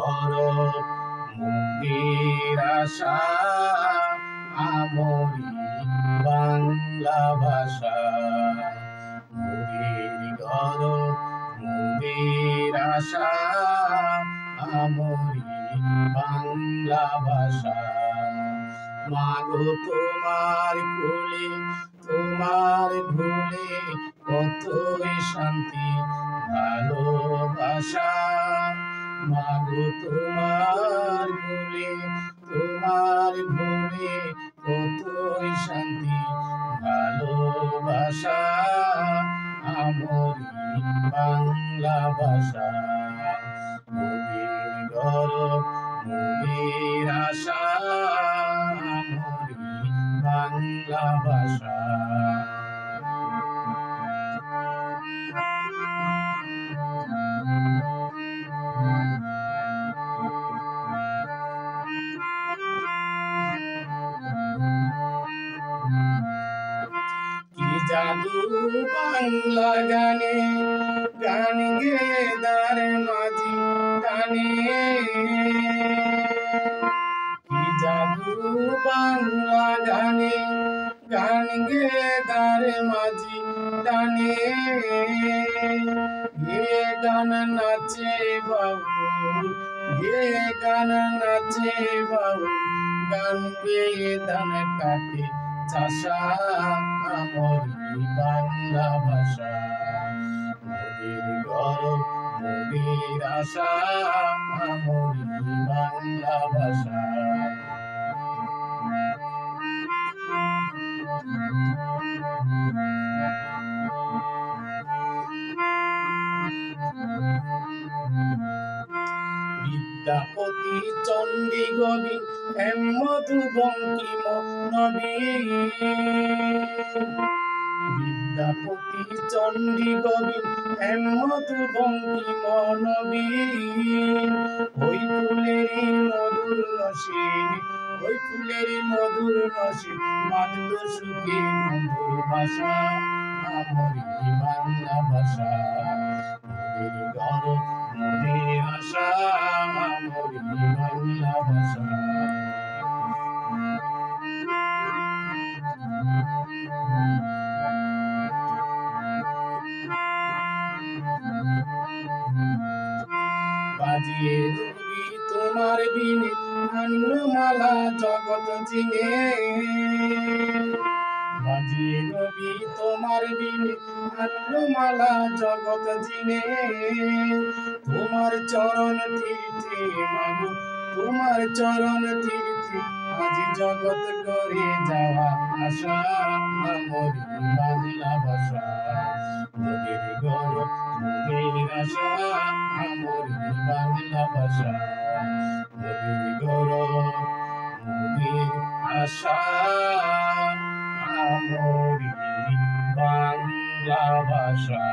গৌরব মুক্তির আশা আমরি বাংলা ভাষা। মুদির গৌরব মুদির আশা আমরি বাংলা ভাষা। মাগো তোমার কোলে তোমার ভুলে কতই শান্তি ভালোবাসা। মাগো তোমার কোলে তোমার ভুলে কতই শান্তি ভালোবাসা আমরি বাংলা ভাষা। মুদির গৌরব মুদির আশা আমরি বাংলা ভাষা। কি জাদু বাংলা গানে গান গেয়ে দার মাঝি টানে। কি জাদু বাংলা গানে গান গেয়ে দার মাঝি টানে। গে গান নাচে বাউল গে গান নাচে বাউল গান গেয়ে ধান কাটে চাষা আমরি বাংলা ভাষা। মুদির গৌরব মুদির আশা আমরি বাংলা ভাষা। বিদ্যাপতি চণ্ডী গোবিন্দ হেম মধু বঙ্কিম নবীন। বিদ্যাপতি চণ্ডী গোবিন্দ হেম মধু বঙ্কিম নবীন। ওই ফুলেরই মধুর রসে ওই ফুলেরই মধুর রসে মাধুর সুখে মধুর ভাষা আমরি বাংলা ভাষা। মুদির গৌরব মুদির আশা আমরি বাংলা ভাষা। বাজিয়ে রবি তোমার বিনে আনন্দমালা জগৎ জিনে। বাজিয়ে রবি তোমার বিনে আনন্দমালা জগৎ জিনে। তোমার চরণ তীর্থে মাগো তোমার চরণ তীর্থে আজ জগৎ করে যাওয়া আশা আমরি বাংলা ভাষা। মুদির গৌরব মুদির আশা আমরি বাংলা ভাষা। মুদির গৌরব মুদির আশা আমরি বাংলা ভাষা।